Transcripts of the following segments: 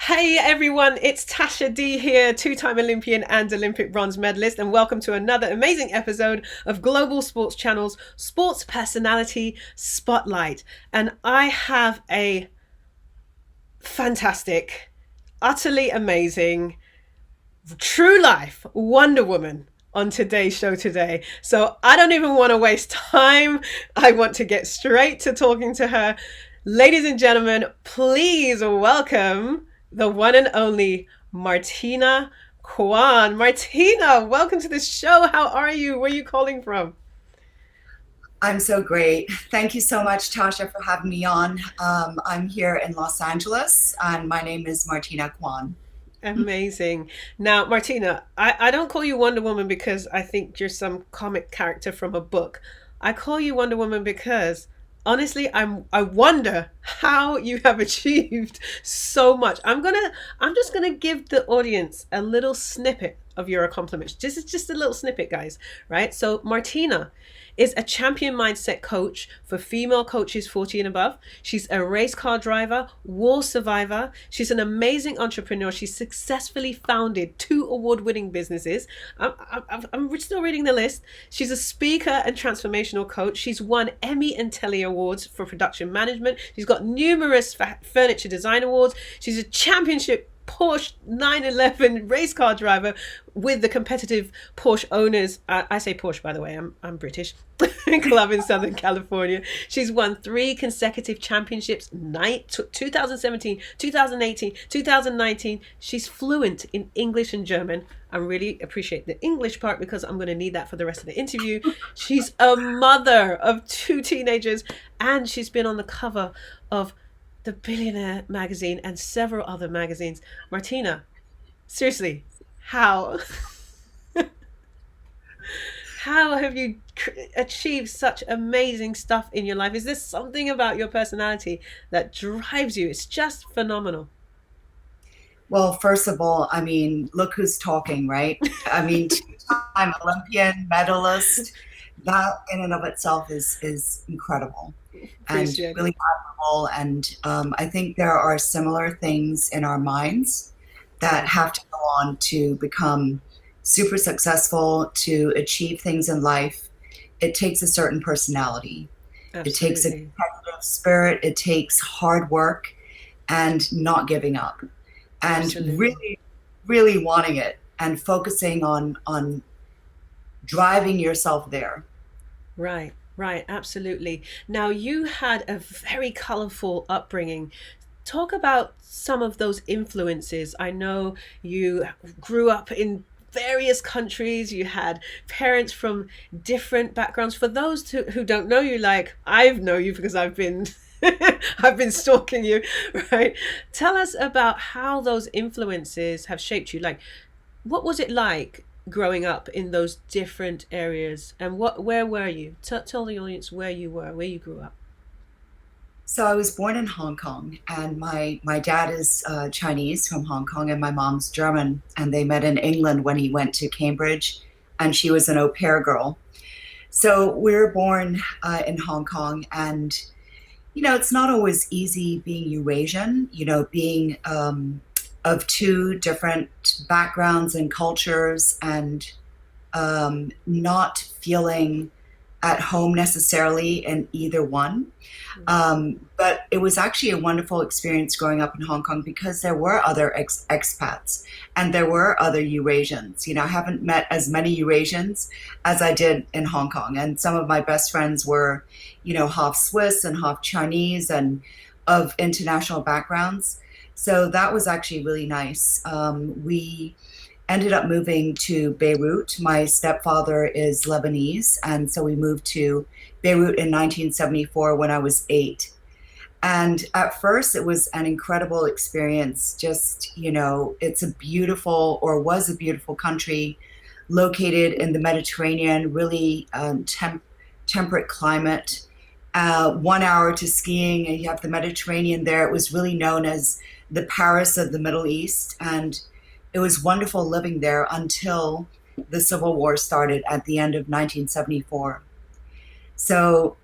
Hey everyone, it's Tasha D here, two-time Olympian and Olympic bronze medalist, and welcome to another amazing episode of Global Sports Channel's Sports Personality Spotlight. And I have a fantastic, utterly amazing, true life Wonder Woman on today's show today. So I don't even want to waste time. I want to get straight to talking to her. Ladies and gentlemen, please welcome the one and only Martina Kwan. Martina, welcome to the show. How are you? Where are you calling from? I'm so great. Thank you so much, Tasha, for having me on. I'm here in Los Angeles, and my name is Martina Kwan. Amazing. Now, Martina, I don't call you Wonder Woman because I think you're some comic character from a book. I call you Wonder Woman because honestly, I wonder how you have achieved so much. I'm just gonna give the audience a little snippet of your accomplishments. This is just a little snippet, guys, right? So Martina is a champion mindset coach for female coaches 40 and above. She's a race car driver, war survivor. She's an amazing entrepreneur. She's successfully founded two award-winning businesses. I'm still reading the list. She's a speaker and transformational coach. She's won Emmy and Telly Awards for production management. She's got numerous furniture design awards. She's a championship Porsche 911 race car driver with the competitive Porsche owners. I say Porsche, by the way, I'm British. Club in Southern California. She's won three consecutive championships: 2017, 2018, 2019. She's fluent in English and German. I really appreciate the English part because I'm going to need that for the rest of the interview. She's a mother of two teenagers, and she's been on the cover of the Billionaire magazine and several other magazines. Martina, seriously, how how have you achieved such amazing stuff in your life? Is there something about your personality that drives you? It's just phenomenal. Well, first of all, I mean, look who's talking, right? I mean, two-time Olympian medalist. That in and of itself is incredible and Appreciate it. really admirable. And I think there are similar things in our minds that have to go on to become super successful, to achieve things in life. It takes a certain personality. It takes a Absolutely. competitive spirit. It takes hard work and not giving up and Absolutely. really, really wanting it and focusing on driving yourself there. Right, right, absolutely. Now, you had a very colorful upbringing. Talk about some of those influences. I know you grew up in various countries, you had parents from different backgrounds. For those who don't know you, like I've known you because I've been I've been stalking you, right? Tell us about how those influences have shaped you. Like, what was it like growing up in those different areas, and where were you? Tell the audience where you were, where you grew up. So I was born in Hong Kong, and my dad is Chinese from Hong Kong, and my mom's German, and they met in England when he went to Cambridge, and she was an au pair girl. So we were born in Hong Kong, and it's not always easy being Eurasian, being of two different backgrounds and cultures, and not feeling at home necessarily in either one. But it was actually a wonderful experience growing up in Hong Kong because there were other expats and there were other Eurasians. I haven't met as many Eurasians as I did in Hong Kong. And some of my best friends were, half Swiss and half Chinese and of international backgrounds. So that was actually really nice. We ended up moving to Beirut. My stepfather is Lebanese, and so we moved to Beirut in 1974 when I was 8. And at first, it was an incredible experience. Just, it's a beautiful, or was a beautiful country located in the Mediterranean, really temperate climate. 1 hour to skiing, and you have the Mediterranean there. It was really known as the Paris of the Middle East. And it was wonderful living there until the Civil War started at the end of 1974. So,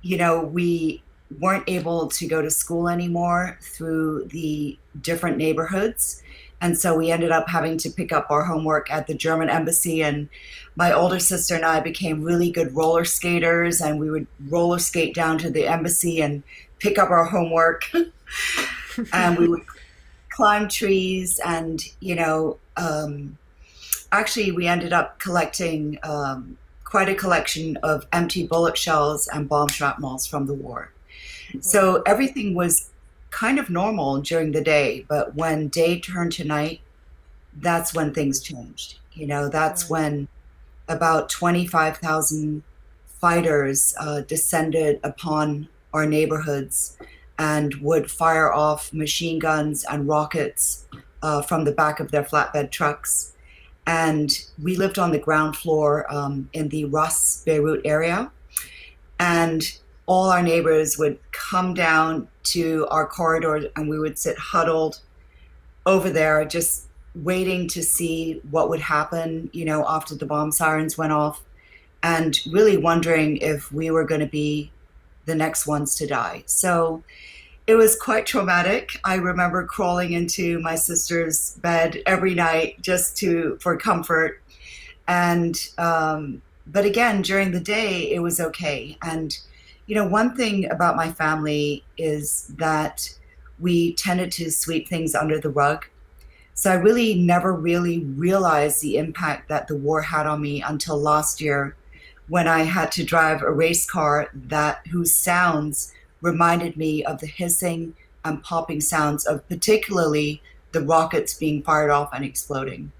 we weren't able to go to school anymore through the different neighborhoods. And so we ended up having to pick up our homework at the German embassy. And my older sister and I became really good roller skaters, and we would roller skate down to the embassy and pick up our homework. And we would climb trees. And, actually, we ended up collecting quite a collection of empty bullet shells and bomb shrapnels from the war. So Wow. everything was kind of normal during the day, but when day turned to night, that's when things changed. That's Right. when about 25,000 fighters descended upon our neighborhoods and would fire off machine guns and rockets from the back of their flatbed trucks. And we lived on the ground floor in the Ras Beirut area. And all our neighbors would come down to our corridor, and we would sit huddled over there just waiting to see what would happen, after the bomb sirens went off, and really wondering if we were going to be the next ones to die. So it was quite traumatic. I remember crawling into my sister's bed every night just to for comfort. And but again, during the day, it was okay. And one thing about my family is that we tended to sweep things under the rug. So I really never really realized the impact that the war had on me until last year, when I had to drive a race car that whose sounds reminded me of the hissing and popping sounds of particularly the rockets being fired off and exploding.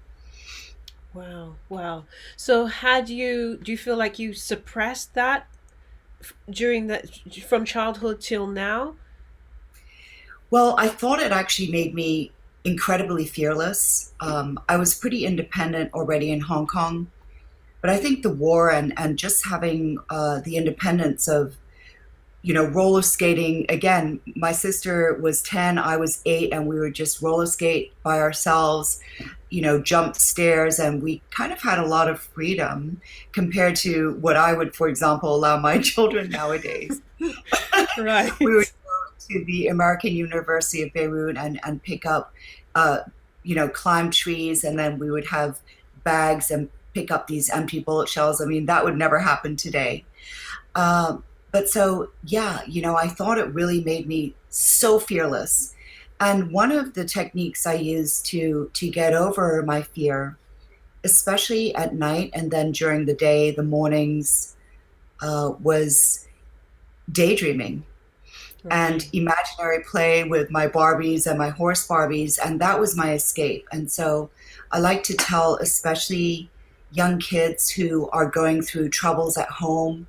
Wow. Wow. So do you feel like you suppressed that during that from childhood till now? Well, I thought it actually made me incredibly fearless. I was pretty independent already in Hong Kong, but I think the war and just having the independence of roller skating. Again, my sister was 10, I was 8, and we would just roller skate by ourselves, jump stairs, and we kind of had a lot of freedom compared to what I would, for example, allow my children nowadays. We would Right. go to the American University of Beirut and pick up, climb trees, and then we would have bags and pick up these empty bullet shells. I mean, that would never happen today. But so, yeah, I thought it really made me so fearless. And one of the techniques I use to get over my fear, especially at night and then during the day, the mornings, was daydreaming and Right. imaginary play with my Barbies and my horse Barbies. And that was my escape. And so I like to tell, especially young kids who are going through troubles at home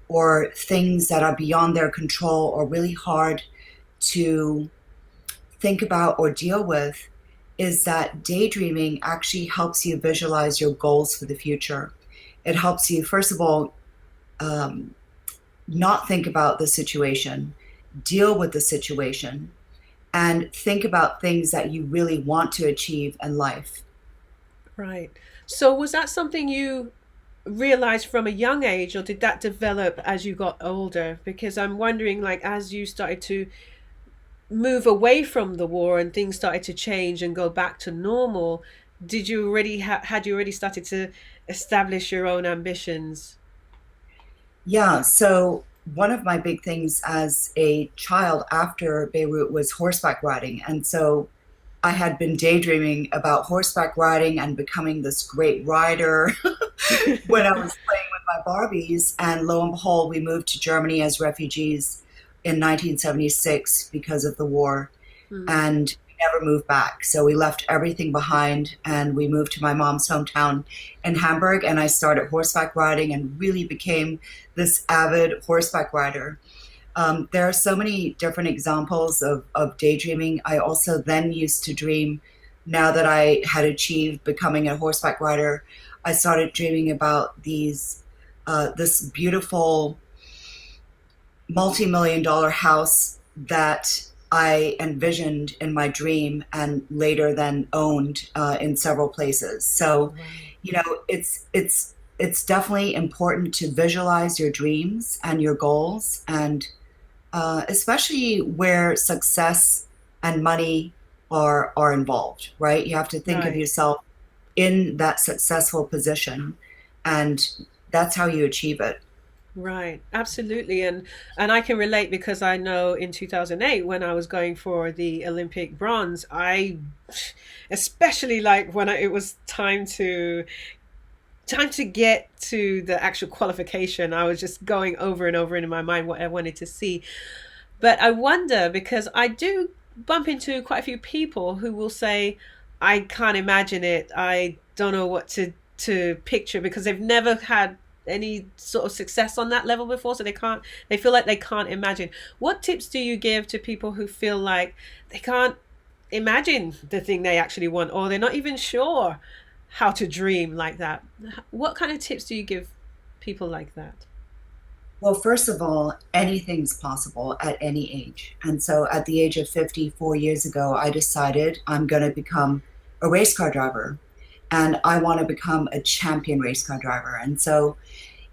or things that are beyond their control or really hard to think about or deal with, is that daydreaming actually helps you visualize your goals for the future. It helps you, first of all, um, not think about the situation, deal with the situation, and think about things that you really want to achieve in life. Right. So was that something you realized from a young age, or did that develop as you got older? Because I'm wondering, like, as you started to move away from the war and things started to change and go back to normal, did you already had you already started to establish your own ambitions? Yeah, so one of my big things as a child after Beirut was horseback riding. And so I had been daydreaming about horseback riding and becoming this great rider when I was playing with my Barbies. And lo and behold, we moved to Germany as refugees in 1976 because of the war. Hmm. And we never moved back. So we left everything behind and we moved to my mom's hometown in Hamburg. And I started horseback riding and really became this avid horseback rider. There are so many different examples of daydreaming. I also then used to dream, now that I had achieved becoming a horseback rider, I started dreaming about this beautiful multi-million dollar house that I envisioned in my dream and later then owned in several places. So, Wow. it's definitely important to visualize your dreams and your goals and especially where success and money are involved, right? You have to think of Right. yourself in that successful position, and that's how you achieve it. Right, absolutely, and I can relate because I know in 2008 when I was going for the Olympic bronze, I especially like when it was time to get to the actual qualification, I was just going over and over in my mind what I wanted to see. But I wonder because I do bump into quite a few people who will say, I can't imagine it. I don't know what to picture because they've never had any sort of success on that level before, so they feel like they can't imagine. What tips do you give to people who feel like they can't imagine the thing they actually want, or they're not even sure how to dream like that? What kind of tips do you give people like that? Well, first of all, anything's possible at any age. And so at the age of 54 years ago, I decided I'm going to become a race car driver and I want to become a champion race car driver. And so,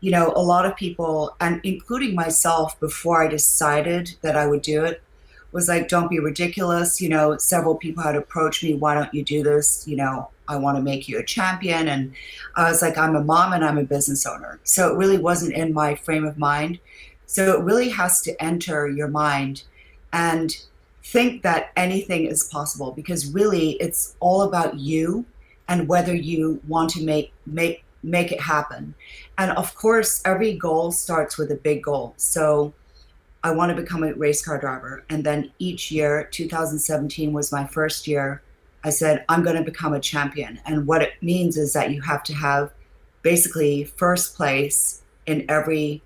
a lot of people, and including myself, before I decided that I would do it, was like, don't be ridiculous. Several people had approached me, why don't you do this? I want to make you a champion. And I was like, I'm a mom and I'm a business owner. So it really wasn't in my frame of mind. So it really has to enter your mind and think that anything is possible, because really it's all about you and whether you want to make it happen. And of course, every goal starts with a big goal. So I want to become a race car driver. And then each year, 2017 was my first year, I said, I'm going to become a champion. And what it means is that you have to have basically first place in every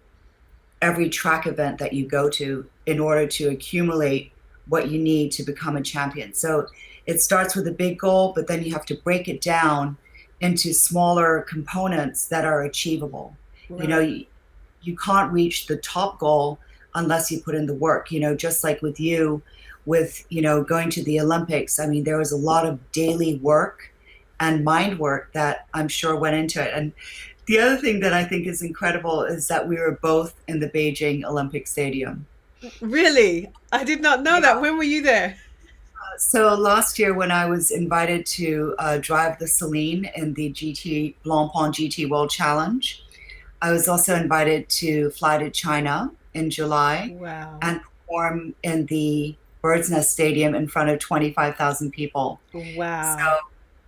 track event that you go to in order to accumulate what you need to become a champion. So it starts with a big goal, but then you have to break it down into smaller components that are achievable. You know, Right. you, you can't reach the top goal unless you put in the work, just like with you, with, going to the Olympics. I mean, there was a lot of daily work and mind work that I'm sure went into it. And the other thing that I think is incredible is that we were both in the Beijing Olympic Stadium. Really? I did not know that. Yeah. When were you there? So last year, when I was invited to drive the Celine in the GT Blancpain GT World Challenge, I was also invited to fly to China in July Wow. and perform in the Bird's Nest Stadium in front of 25,000 people. So Wow.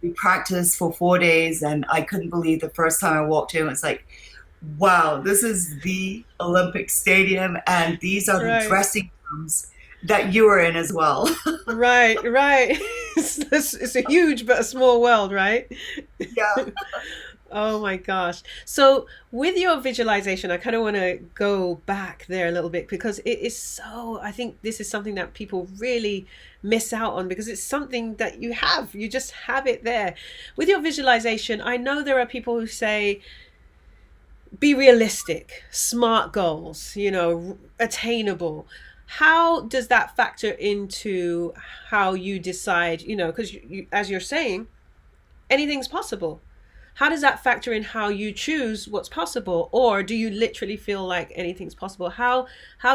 we practiced for 4 days, and I couldn't believe the first time I walked in. It's like, wow, this is the Olympic Stadium, and these are the Right. dressing rooms that you were in as well. Right. Right. It's a huge but a small world, right? Yeah. Oh my gosh. So, with your visualization, I kind of want to go back there a little bit because it is so, I think this is something that people really miss out on because it's something that you just have it there. With your visualization, I know there are people who say, be realistic, smart goals, attainable. How does that factor into how you decide, because as you're saying, anything's possible. How does that factor in how you choose what's possible, or do you literally feel like anything's possible? How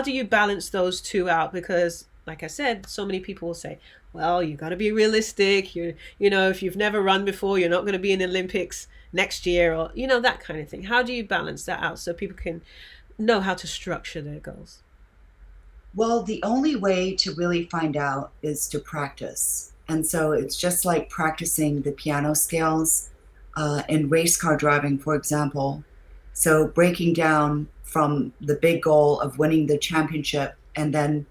do you balance those two out? Because like I said, so many people will say, well, you got to be realistic. If you've never run before, you're not going to be in the Olympics next year, or that kind of thing. How do you balance that out so people can know how to structure their goals? Well, the only way to really find out is to practice. And so it's just like practicing the piano scales in race car driving, for example. So breaking down from the big goal of winning the championship and then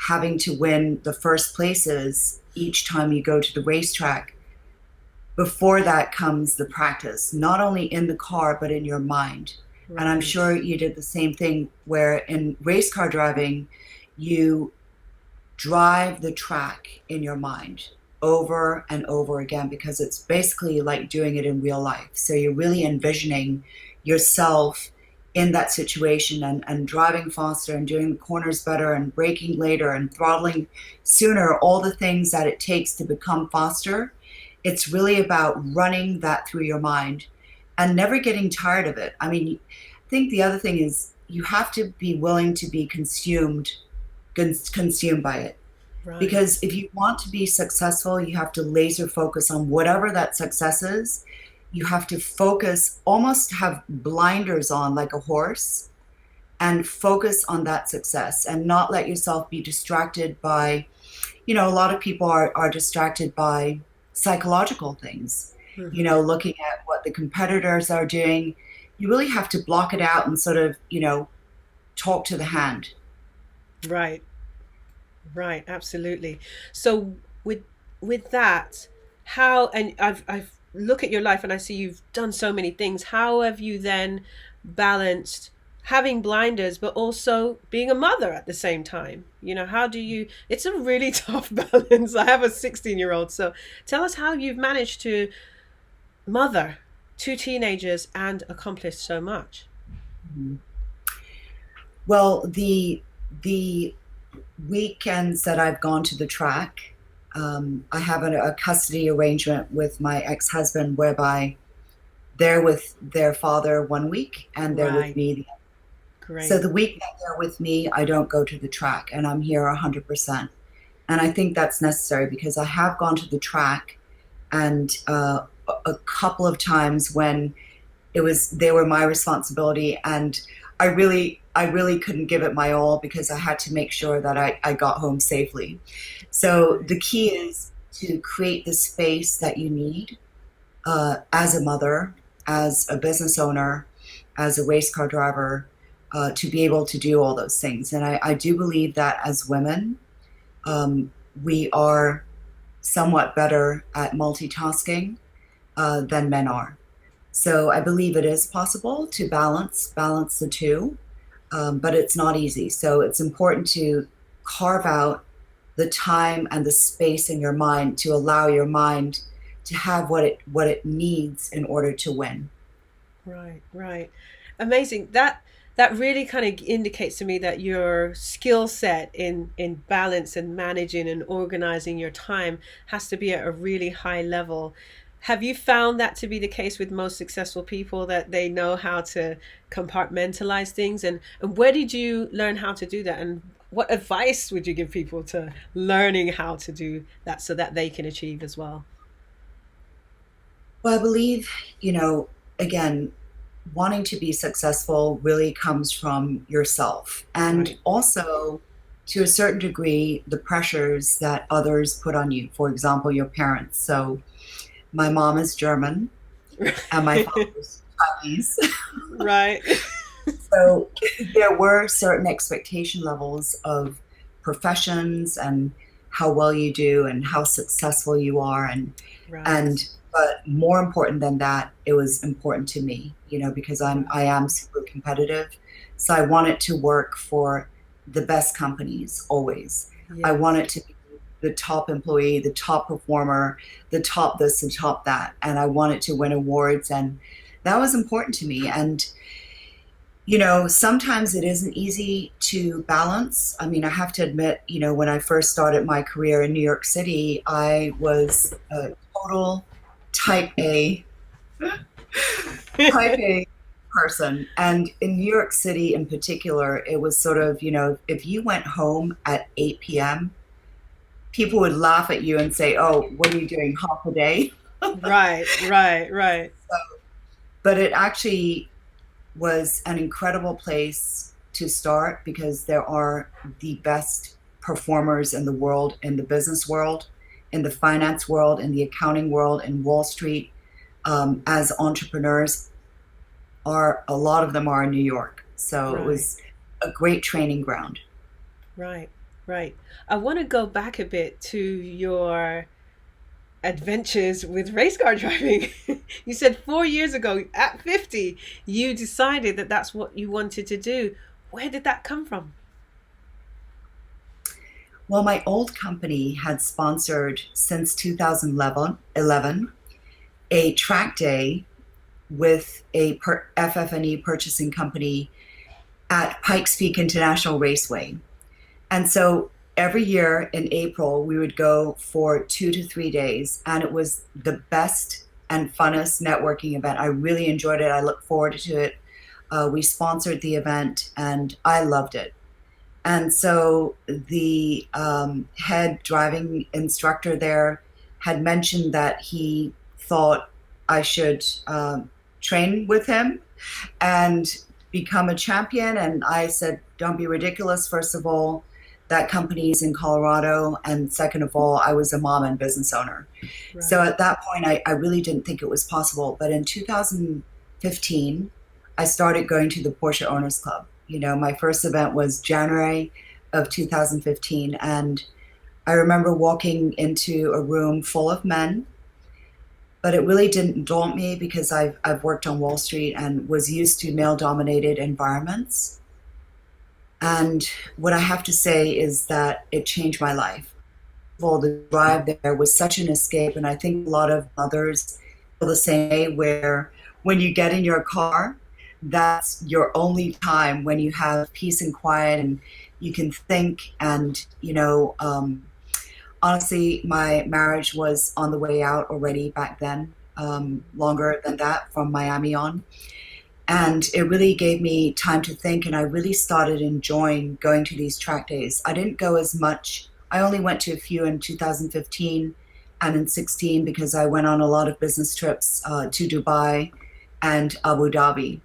having to win the first places each time you go to the racetrack. Before that comes the practice, not only in the car, but in your mind. And I'm Right. sure you did the same thing where in race car driving, you drive the track in your mind over and over again because it's basically like doing it in real life. So you're really envisioning yourself in that situation and driving faster and doing the corners better and braking later and throttling sooner, all the things that it takes to become faster. It's really about running that through your mind and never getting tired of it. I mean, I think the other thing is you have to be willing to be consumed consumed by it. Right. Because if you want to be successful, you have to laser focus on whatever that success is. You have to focus, almost have blinders on like a horse, and focus on that success and not let yourself be distracted by, a lot of people are distracted by psychological things, Hmm. looking at what the competitors are doing. You really have to block it out and sort of, talk to the hand. Right. Right, absolutely. So with with that, how, and I've look at your life and I see you've done so many things. How have you then balanced having blinders but also being a mother at the same time? How do you, it's a really tough balance. I have a 16-year-old, so tell us how you've managed to mother two teenagers and accomplish so much. Mhm. Well, the weekends that I've gone to the track, I have a custody arrangement with my ex-husband whereby they're with their father one week and they're with Right. me. So Great. the week that they're with me, I don't go to the track and I'm here 100%. And I think that's necessary because I have gone to the track and a couple of times when they were my responsibility, and I really couldn't give it my all because I had to make sure that I got home safely. So Right. the key is to create the space that you need, as a mother, as a business owner, as a race car driver, to be able to do all those things. And I do believe that as women, um, we are somewhat better at multitasking than men are. So I believe it is possible to balance the two, but it's not easy. So it's important to carve out the time and the space in your mind to allow your mind to have what it needs in order to win. Right, right. Amazing. That really kind of indicates to me that your skill set in balance and managing and organizing your time has to be at a really high level. Have you found that to be the case with most successful people, that they know how to compartmentalize things, and where did you learn how to do that, and what advice would you give people to learning how to do that so that they can achieve as well? Well, I believe, you know, again, wanting to be successful really comes from yourself. And Right. also, to a certain degree, the pressures that others put on you. For example, your parents. So, my mom is German and my father is Chinese. Right. So, there were certain expectation levels of professions and how well you do and how successful you are. And Right. but more important than that, it was important to me, because I Right. am super competitive. So I want it to work for the best companies always. I want Yes. it to be the top employee, the top performer, the top this and top that. And I want it to win awards. And that was important to me. And sometimes it isn't easy to balance. I mean, I have to admit, when I first started my career in New York City, I was a total type A, type A person. And in New York City in particular, it was sort of, if you went home at 8 p.m., people would laugh at you and say, "Oh, what are you doing, half a day?" Right, right, right, But it actually was an incredible place to start because there are the best performers in the world, in the business world, in the finance world, in the accounting world, in Wall Street. As entrepreneurs, are a lot of them are in New York, so it right, was a great training ground. right, right. I want to go back a bit to your adventures with race car driving. You said 4 years ago, at 50, you decided that that's what you wanted to do. Where did that come from? Well, my old company had sponsored since 2011 a track day with a FF&E purchasing company at Pikes Peak International Raceway. And so every year in April, we would go for 2 to 3 days, and it was the best and funnest networking event. I really enjoyed it. I look forward to it. We sponsored the event, and I loved it. And so the head driving instructor there had mentioned that he thought I should train with him and become a champion. And I said, don't be ridiculous. First of all, that company's in Colorado. And second of all, I was a mom and business owner. So Right. at that point, I really didn't think it was possible. But in 2015, I started going to the Porsche Owners Club. My first event was January of 2015. And I remember walking into a room full of men, but it really didn't daunt me because I've worked on Wall Street and was used to male dominated environments. And what I have to say is that it changed my life. Well, the drive there was such an escape. And I think a lot of mothers feel the same way, where when you get in your car, that's your only time when you have peace and quiet and you can think. And, honestly, my marriage was on the way out already back then, longer than that from Miami on. And it really gave me time to think, and I really started enjoying going to these track days. I didn't go as much. I only went to a few in 2015 and in 16 because I went on a lot of business trips to Dubai and Abu Dhabi.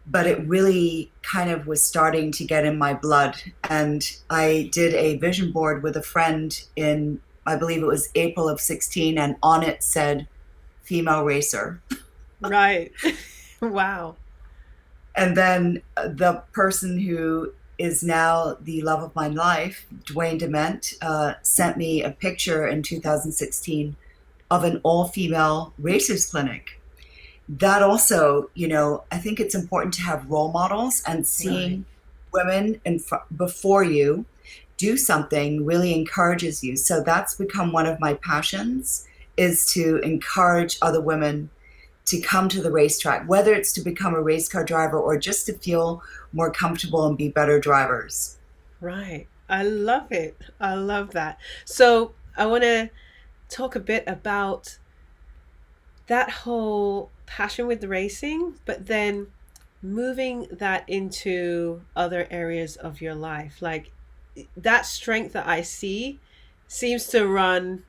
But it really kind of was starting to get in my blood. And I did a vision board with a friend in, I believe it was April of 16, and on it said female racer. Right. Wow. And then the person who is now the love of my life, Dwayne Dement, sent me a picture in 2016 of an all female racers clinic. That also, I think it's important to have role models, and Right. seeing women before you do something really encourages you. So that's become one of my passions, is to encourage other women to come to the racetrack, whether it's to become a race car driver or just to feel more comfortable and be better drivers. Right. I love it. I love that. So I want to talk a bit about that whole passion with racing, but then moving that into other areas of your life. Like that strength that I see seems to run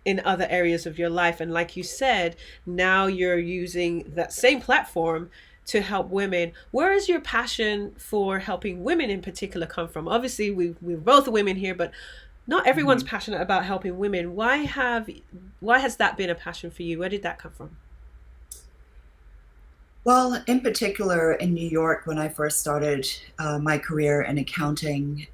in other areas of your life. And like you said, now you're using that same platform to help women. Where is your passion for helping women in particular come from? Obviously, we're both women here, but not everyone's Mhm. passionate about helping women. Why has that been a passion for you? Where did that come from? Well, in particular, in New York, when I first started my career in accounting,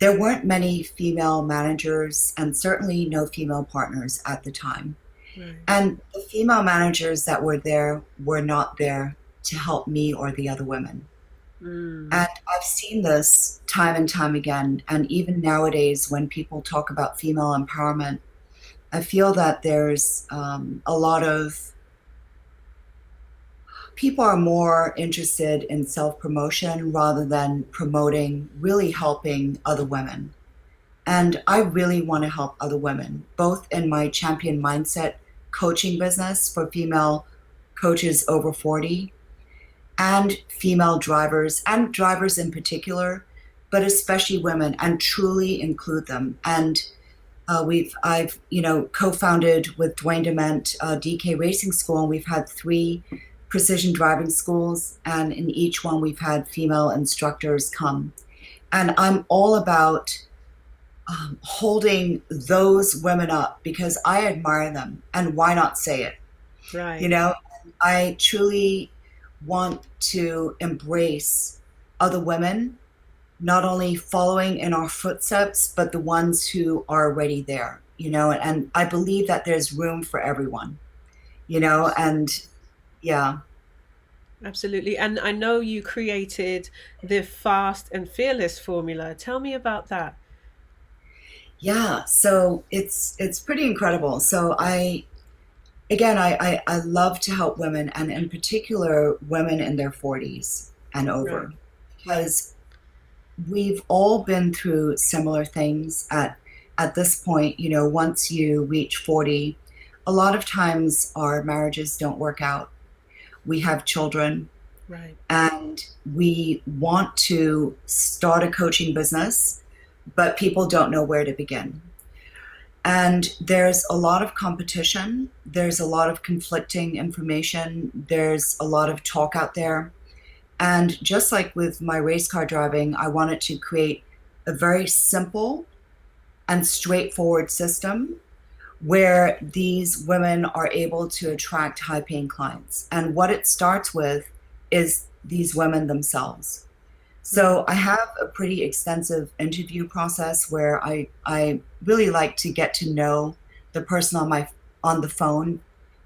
there weren't many female managers and certainly no female partners at the time. Right. And the female managers that were there were not there to help me or the other women. Mm, And I've seen this time and time again. And even nowadays, when people talk about female empowerment, I feel that there's a lot of people are more interested in self promotion rather than promoting, really helping other women. And I really want to help other women, both in my champion mindset coaching business for female coaches over 40, and female drivers and drivers in particular, but especially women, and truly include them. And I've co-founded with Dwayne Dement DK Racing School, and we've had three precision driving schools, and in each one we've had female instructors come. And I'm all about holding those women up because I admire them, and why not say it? You right. know, I truly want to embrace other women, not only following in our footsteps, but the ones who are already there, and I believe that there's room for everyone, and yeah. Absolutely. And I know you created the fast and fearless formula. Tell me about that. Yeah, so it's pretty incredible. So I love to help women, and in particular women in their 40s and Right. over, because we've all been through similar things at this point. Once you reach 40, a lot of times our marriages don't work out. We have children, Right. And we want to start a coaching business, but people don't know where to begin. And there's a lot of competition, there's a lot of conflicting information, there's a lot of talk out there. And just like with my race car driving, I wanted to create a very simple and straightforward system where these women are able to attract high paying clients. And what it starts with is these women themselves. Right. So I have a pretty extensive interview process where I really like to get to know the person on the phone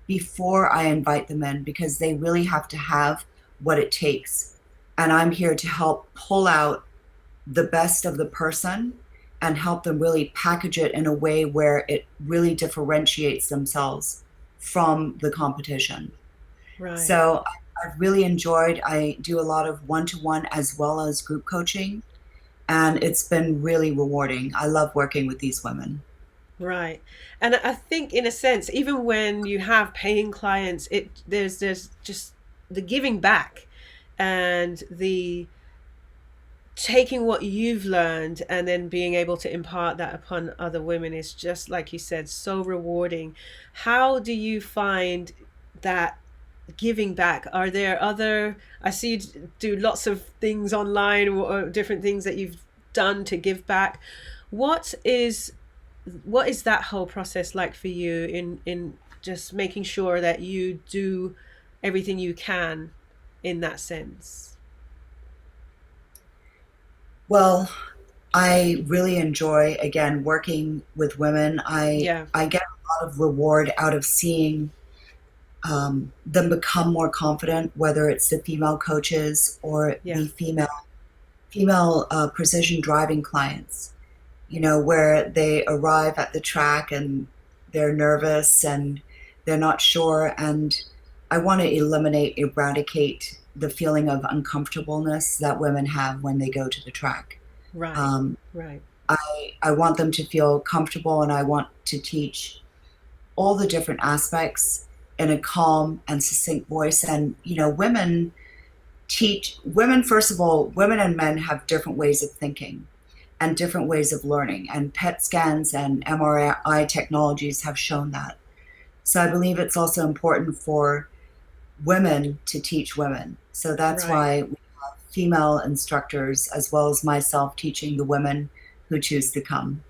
before I invite them in, because they really have to have what it takes. And I'm here to help pull out the best of the person and help them really package it in a way where it really differentiates themselves from the competition. Right. So I've really enjoyed, I do a lot of one-to-one as well as group coaching, and it's been really rewarding. I love working with these women. Right. And I think in a sense, even when you have paying clients, there's just the giving back and the taking what you've learned and then being able to impart that upon other women is just like you said, so rewarding. How do you find that giving back? Are there other, I see you do lots of things online or different things that you've done to give back. What is what is that whole process like for you in just making sure that you do everything you can in that sense? Well, I really enjoy, again, working with women. Yeah. I get a lot of reward out of seeing them become more confident, whether it's the female coaches or Yeah. the female precision driving clients. You know, where they arrive at the track and they're nervous and they're not sure. And I want to eradicate the feeling of uncomfortableness that women have when they go to the track. Right. Um, Right. I want them to feel comfortable, and I want to teach all the different aspects in a calm and succinct voice. And, you know, women, first of all, women and men have different ways of thinking and different ways of learning. And PET scans and MRI technologies have shown that. So I believe it's also important for women to teach women. So that's Right. why we have female instructors as well as myself teaching the women who choose to come.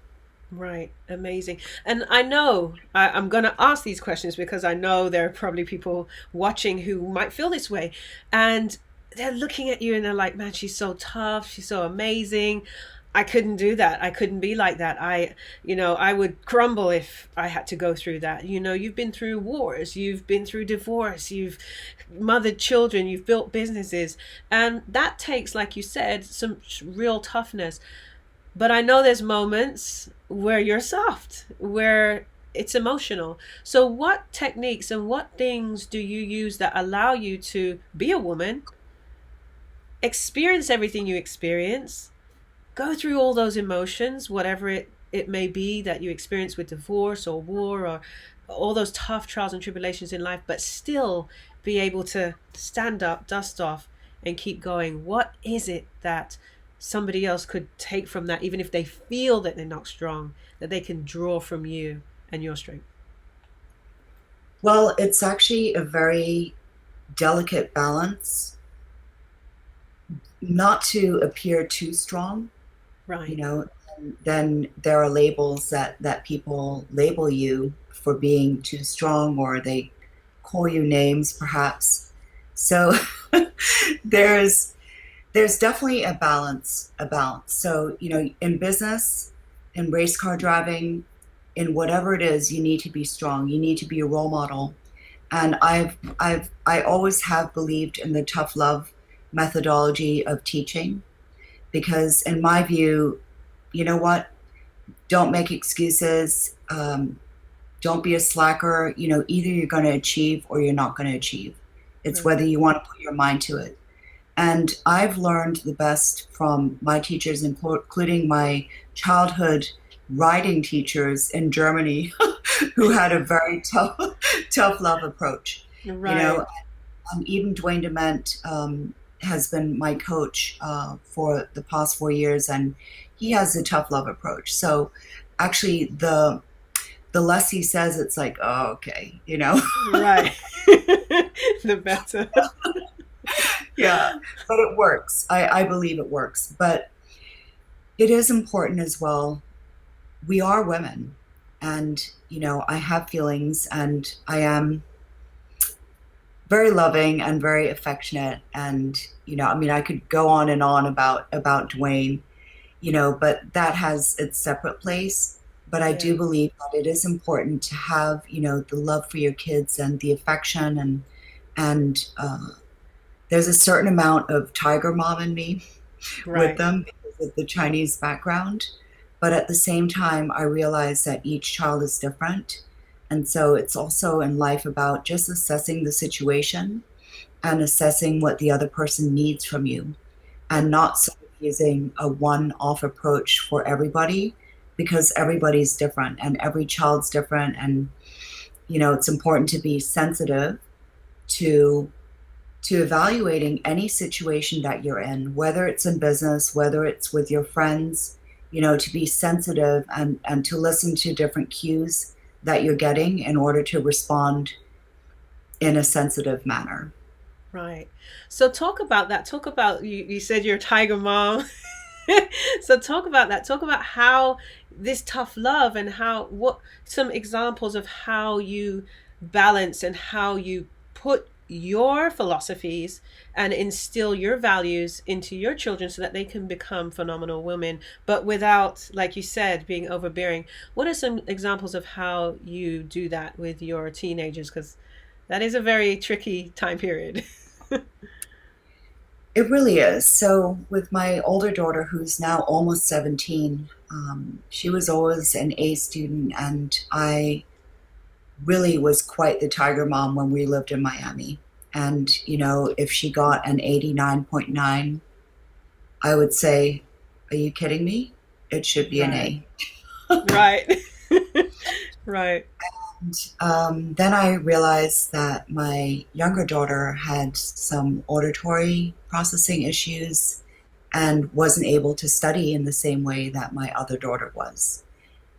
Right. Amazing. And I know I'm going to ask these questions because I know there are probably people watching who might feel this way. And they're looking at you and they're like, man, she's so tough. She's so amazing. I couldn't do that. I couldn't be like that. I would crumble if I had to go through that. You've been through wars, you've been through divorce, you've mothered children, you've built businesses. And that takes, like you said, some real toughness. But I know there's moments where you're soft, where it's emotional. So, what techniques and what things do you use that allow you to be a woman, experience everything you experience, go through all those emotions, whatever it may be that you experience with divorce or war or all those tough trials and tribulations in life, but still be able to stand up, dust off, and keep going? What is it that somebody else could take from that, even if they feel that they're not strong, that they can draw from you and your strength? Well, it's actually a very delicate balance not to appear too strong, you Right. know. Then there are labels that people label you for being too strong, or they call you names perhaps. So there's there's definitely a balance. So, you know, in business, in race car driving, in whatever it is, you need to be strong, you need to be a role model. And I always have believed in the tough love methodology of teaching, because in my view, you know what, don't make excuses. Don't be a slacker. You know, either you're going to achieve or you're not going to achieve. It's Right. whether you want to put your mind to it. And I've learned the best from my teachers, including my childhood riding teachers in Germany, who had a very tough love approach. You know, Right. Even Dwayne DeMent has been my coach for the past 4 years, and he has a tough love approach. So actually, the less he says, it's like, oh, okay, you know. Right. The better. Yeah, but it works. I believe it works. But it is important as well. We are women, and I have feelings, and I am very loving and very affectionate. And I mean, I could go on and on about Dwayne, but that has its separate place. But I Yeah. do believe that it is important to have, the love for your kids and the affection, and there's a certain amount of tiger mom in me with Right. them because of the Chinese background. But at the same time, I realize that each child is different. And so it's also in life about just assessing the situation and assessing what the other person needs from you, and not sort of using a one off approach for everybody, because everybody's different and every child's different. And, it's important to be sensitive to evaluating any situation that you're in, whether it's in business, whether it's with your friends, to be sensitive and to listen to different cues that you're getting in order to respond in a sensitive manner. Right. So talk about that. Talk about you said you're a tiger mom. So talk about that. Talk about how this tough love and how what some examples of how you balance and how you put your philosophies and instill your values into your children so that they can become phenomenal women, but without, like you said, being overbearing. What are some examples of how you do that with your teenagers? Because that is a very tricky time period. It really is. So, with my older daughter, who's now almost 17, she was always an A student, and I really was quite the tiger mom when we lived in Miami. And, if she got an 89.9, I would say, are you kidding me? It should be an Right. A. Right. Right. Then I realized that my younger daughter had some auditory processing issues and wasn't able to study in the same way that my other daughter was.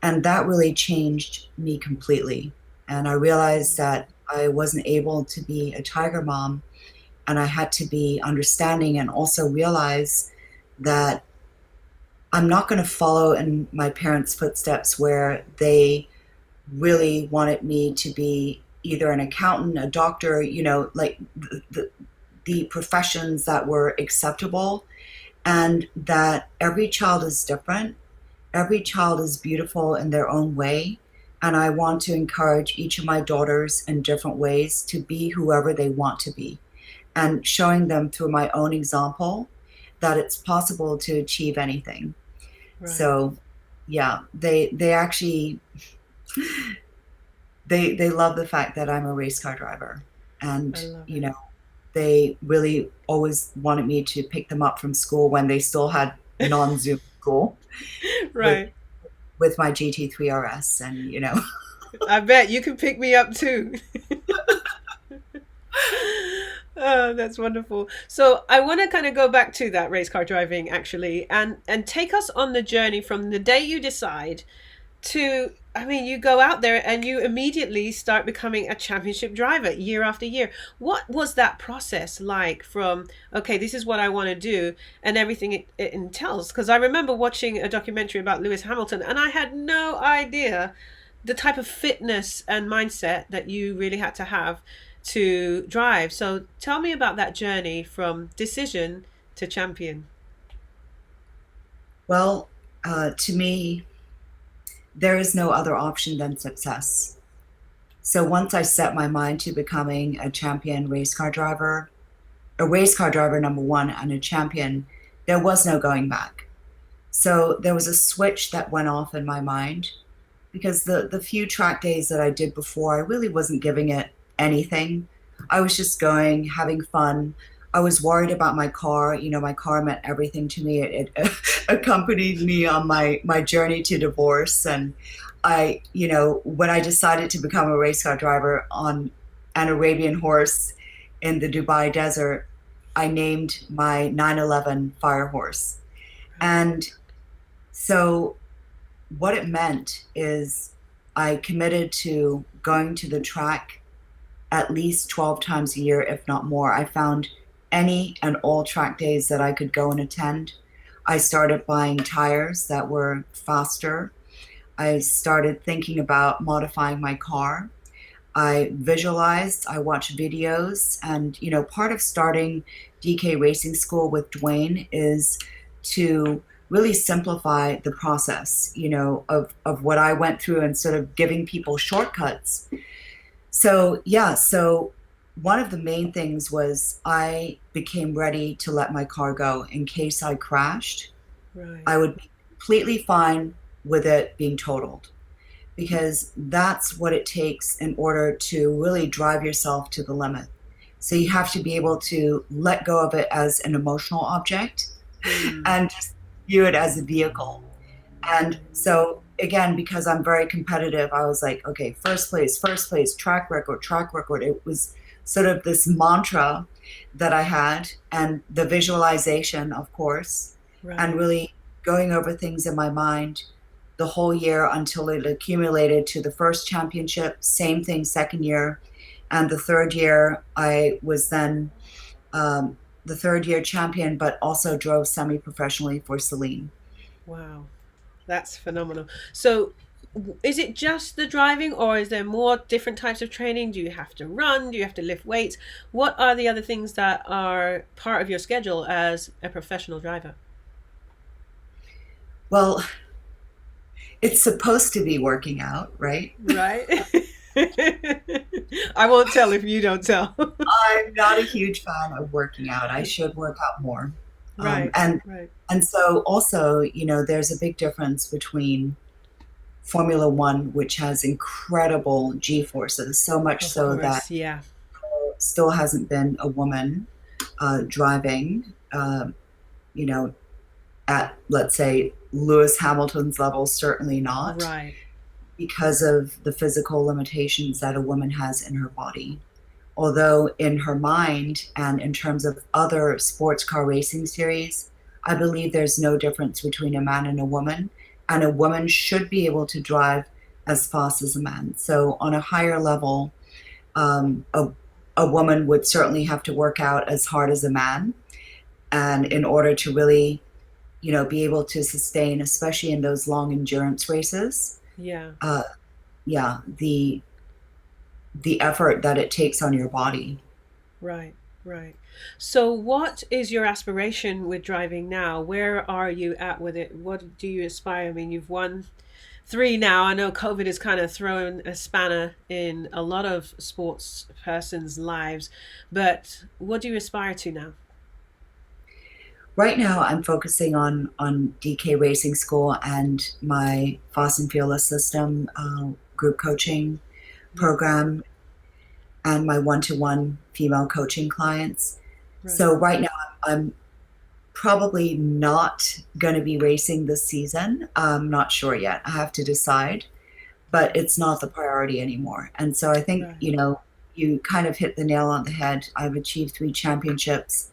And that really changed me completely. And I realized that I wasn't able to be a tiger mom, and I had to be understanding and also realize that I'm not going to follow in my parents' footsteps where they really wanted me to be either an accountant, a doctor, like the professions that were acceptable, and that every child is different. Every child is beautiful in their own way. And I want to encourage each of my daughters in different ways to be whoever they want to be, and showing them through my own example that it's possible to achieve anything. Right. So yeah, they actually they love the fact that I'm a race car driver. I And, love it. they really always wanted me to pick them up from school when they still had non-Zoom school with Right. my GT3 RS, and I bet you can pick me up too. Oh, that's wonderful. So I want to kind of go back to that race car driving actually, and take us on the journey from the day you decide to, I mean, you go out there and you immediately start becoming a championship driver year after year. What was that process like from, okay, this is what I want to do, and everything it entails? Because I remember watching a documentary about Lewis Hamilton and I had no idea the type of fitness and mindset that you really had to have to drive. So tell me about that journey from decision to champion. well, to me, there is no other option than success. So once I set my mind to becoming a champion race car driver, a race car driver number one, and a champion, there was no going back. So there was a switch that went off in my mind, because the few track days that I did before, I really wasn't giving it anything. I was just going, having fun. I was worried about my car. My car meant everything to me. It accompanied me on my journey to divorce. And when I decided to become a race car driver on an Arabian horse, in the Dubai desert, I named my 911 fire horse. Right. And so what it meant is I committed to going to the track at least 12 times a year, if not more. I found any and all track days that I could go and attend. I started buying tires that were faster. I started thinking about modifying my car. I visualized, I watched videos, and part of starting DK Racing School with Dwayne is to really simplify the process, of what I went through instead of giving people shortcuts. So, yeah, so one of the main things was I became ready to let my car go in case I crashed. Right. I would be completely fine with it being totaled because that's what it takes in order to really drive yourself to the limit. So you have to be able to let go of it as an emotional object Mm. and just view it as a vehicle. And Right. so again, because I'm very competitive, I was like, okay, first place, track record, track record. It was sort of this mantra that I had, and the visualization, of course, and Right. really going over things in my mind the whole year until it accumulated to the first championship. Same thing, second year. And the third year, I was then the third year champion, but also drove semi professionally for Celine. Wow. That's phenomenal. So, is it just the driving, or is there more different types of training? Do you have to run? Do you have to lift weights? What are the other things that are part of your schedule as a professional driver? Well, it's supposed to be working out, right? Right. I won't tell if you don't tell. I'm not a huge fan of working out. I should work out more. Um, Right. and Right. and so also, there's a big difference between Formula One, which has incredible G forces, so much Of so that course. Yeah. still hasn't been a woman driving, you know, at let's say Lewis Hamilton's level, certainly not, Right. because of the physical limitations that a woman has in her body. Although in her mind and in terms of other sports car racing series, I believe there's no difference between a man and a woman, and a woman should be able to drive as fast as a man. So on a higher level, um, a, a woman would certainly have to work out as hard as a man, and in order to really, be able to sustain, especially in those long endurance races, Yeah. uh, yeah, the effort that it takes on your body. Right. Right. So, what is your aspiration with driving now? Where are you at with it? What do you aspire? I mean, you've won three now. I know COVID has kind of thrown a spanner in a lot of sports persons' lives, but what do you aspire to now? Right now, I'm focusing on DK Racing School and my Fast and Fearless System group coaching Yeah, program and my one-to-one female coaching clients. right, So right now, I'm probably not going to be racing this season. I'm not sure yet. I have to decide, but it's not the priority anymore. And so I think, right. you kind of hit the nail on the head. I've achieved three championships,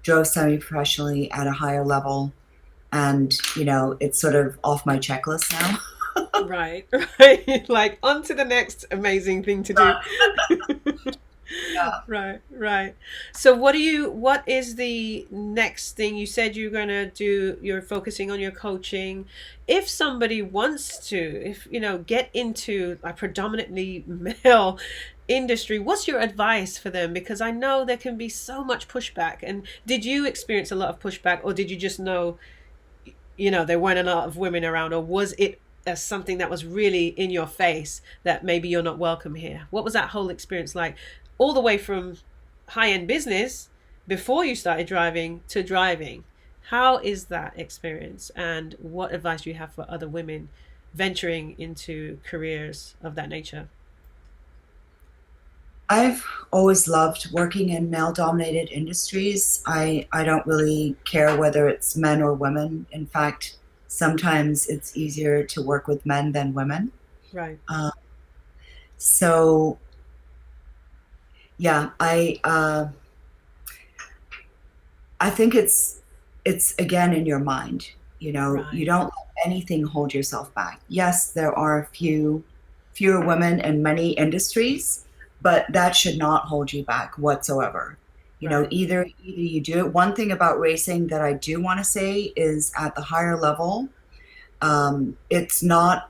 drove semi-professionally at a higher level, and it's sort of off my checklist now. Right, right. Like on to the next amazing thing to do. Yeah. Right, right. So what is the next thing? You said you're gonna do, you're focusing on your coaching. If somebody wants to, if get into a predominantly male industry, what's your advice for them? Because I know there can be so much pushback. And did you experience a lot of pushback, or did you just know, there weren't a lot of women around, or was it something that was really in your face that maybe you're not welcome here? What was that whole experience like, all the way from high end business before you started driving to driving? How is that experience, and what advice do you have for other women venturing into careers of that nature? I've always loved working in male dominated industries. I don't really care whether it's men or women. In fact, sometimes it's easier to work with men than women. Right. Uh, so Yeah, I think it's again in your mind. You know, you Right, don't let anything hold yourself back. Yes, there are fewer women in many industries, but that should not hold you back whatsoever. You know, right. either you do it. One thing about racing that I do want to say is at the higher level, it's not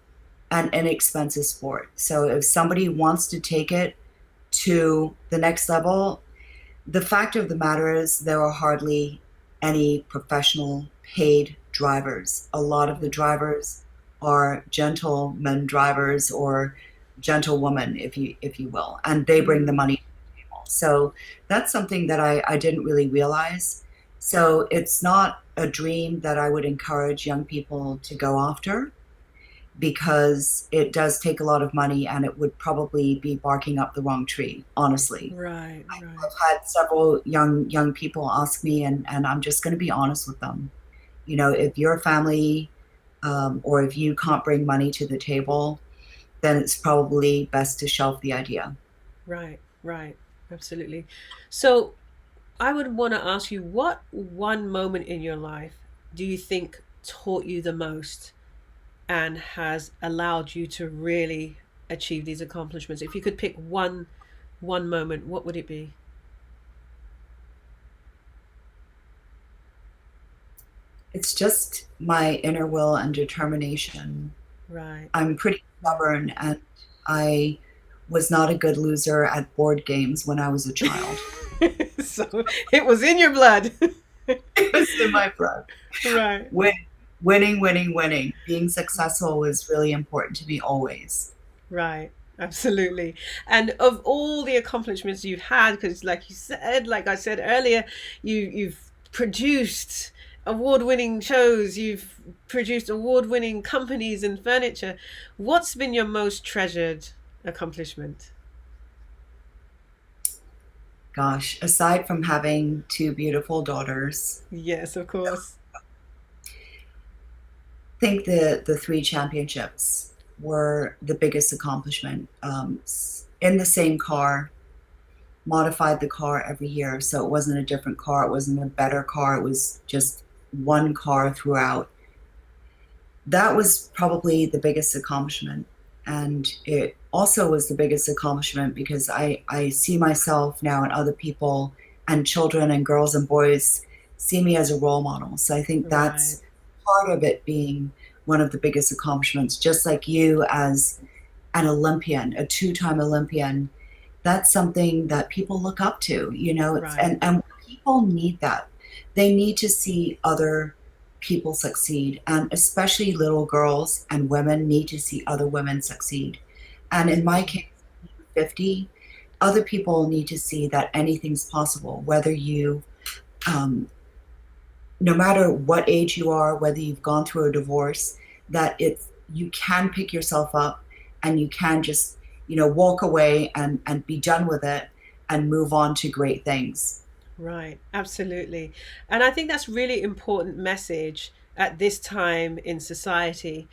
an inexpensive sport. So if somebody wants to take it to the next level, the fact of the matter is there are hardly any professional paid drivers. A lot of the Mm. drivers are gentlemen drivers or gentlewomen, if you will, and they bring the Mm. money to the table. So that's something that I didn't really realize. So it's not a dream that I would encourage young people to go after because it does take a lot of money and it would probably be barking up the wrong tree, honestly. Right, right. I've had several young people ask me, and I'm just going to be honest with them. You know, if your family or if you can't bring money to the table, then it's probably best to shelf the idea. Right, right. Absolutely. So I would want to ask you, what one moment in your life do you think taught you the most and has allowed you to really achieve these accomplishments? If you could pick one moment, what would it be? It's just my inner will and determination. Right, I'm pretty right. stubborn, and I was not a good loser at board games when I was a child. So it was in your blood. It was in my blood. Right, Win, winning. Being successful was really important to me always. right. Absolutely. And of all the accomplishments you've had, because like you said, like I said earlier, you've produced award-winning shows, you've produced award-winning companies and furniture. What's been your most treasured accomplishment? Gosh, aside from having two beautiful daughters, Yes, of course. I think the three championships were the biggest accomplishment. In the same car, modified the car every year, so it wasn't a different car, it wasn't a better car, it was just one car throughout. That was probably the biggest accomplishment. And it also was the biggest accomplishment because I see myself now and other people and children and girls and boys see me as a role model. So I think Right, that's part of it being one of the biggest accomplishments, just like you as an Olympian, a two-time Olympian. That's something that people look up to, you know, right. and people need that. They need to see other people succeed, and especially little girls and women need to see other women succeed. And in my Absolutely. case, 50, other people need to see that anything's possible, whether you um, no matter what age you are, whether you've gone through a divorce, that it's you can pick yourself up and you can just, you know, walk away and be done with it and move on to great things. Right, absolutely. And I think that's really important message at this time in society,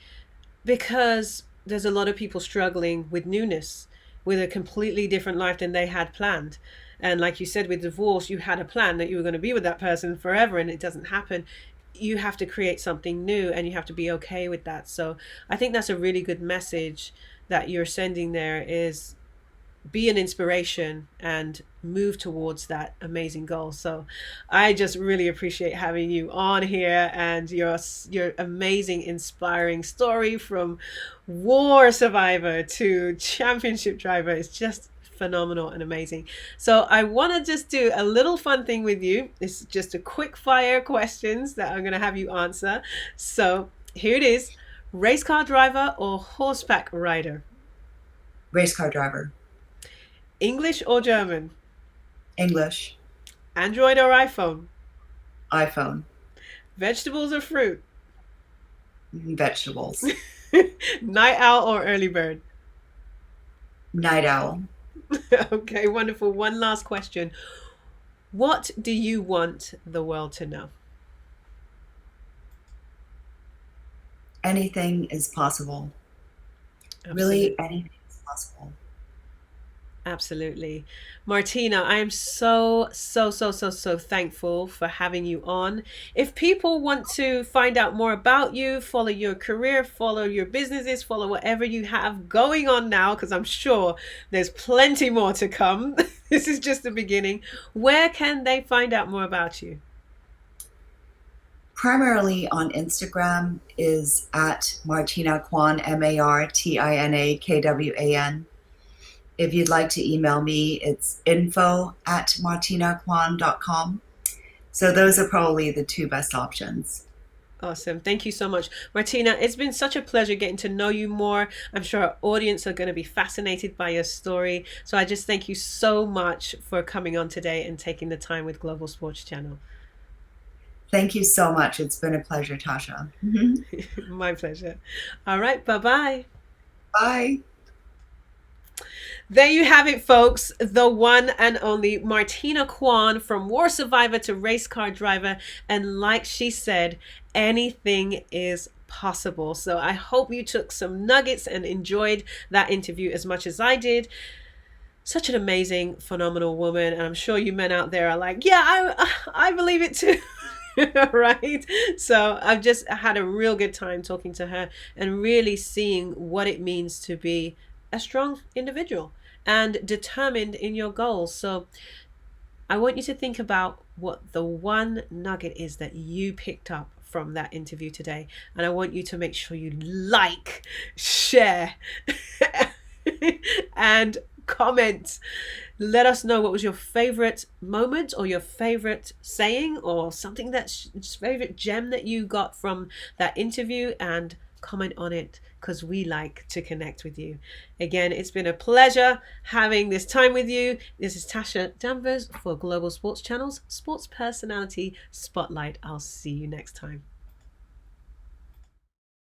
because there's a lot of people struggling with newness, with a completely different life than they had planned. And like you said, with divorce, you had a plan that you were going to be with that person forever and it doesn't happen. You have to create something new and you have to be okay with that. So I think that's a really good message that you're sending there, is be an inspiration and move towards that amazing goal. So I just really appreciate having you on here, and your amazing inspiring story from war survivor to championship driver is just phenomenal and amazing. So I want to just do a little fun thing with you. It's just a quick fire questions that I'm going to have you answer. So here it is. Race car driver or horseback rider? Race car driver, English or German? English, Android or iPhone? iPhone, Vegetables or fruit? vegetables, Night owl or early bird? night owl. Okay, wonderful. One last question. What do you want the world to know? Anything is possible. Really, Absolutely. anything is possible. Absolutely. Martina, I am so, so, so, so, so thankful for having you on. If people want to find out more about you, follow your career, follow your businesses, follow whatever you have going on now, because I'm sure there's plenty more to come. This is just the beginning. Where can they find out more about you? Primarily on Instagram is at Martina Kwan, MartinaKwan. If you'd like to email me, it's info@martinakwan.com. So those are probably the two best options. Awesome. Thank you so much. Martina, it's been such a pleasure getting to know you more. I'm sure our audience are going to be fascinated by your story. So I just thank you so much for coming on today and taking the time with Global Sports Channel. Thank you so much. It's been a pleasure, Tasha. My pleasure. All right. Bye bye. Bye. There you have it, folks. The one and only Martina Kwan, from war survivor to race car driver. And like she said, anything is possible. So I hope you took some nuggets and enjoyed that interview as much as I did. Such an amazing, phenomenal woman. And I'm sure you men out there are like, yeah, I believe it too. Right? So I've just had a real good time talking to her and really seeing what it means to be a strong individual and determined in your goals. So I want you to think about what the one nugget is that you picked up from that interview today. And I want you to make sure you like, share, and comment. Let us know what was your favorite moment or your favorite saying or something that's favorite gem that you got from that interview, and comment on it because we like to connect with you. Again, it's been a pleasure having this time with you. This is Tasha Danvers for Global Sports Channel's Sports Personality Spotlight. I'll see you next time.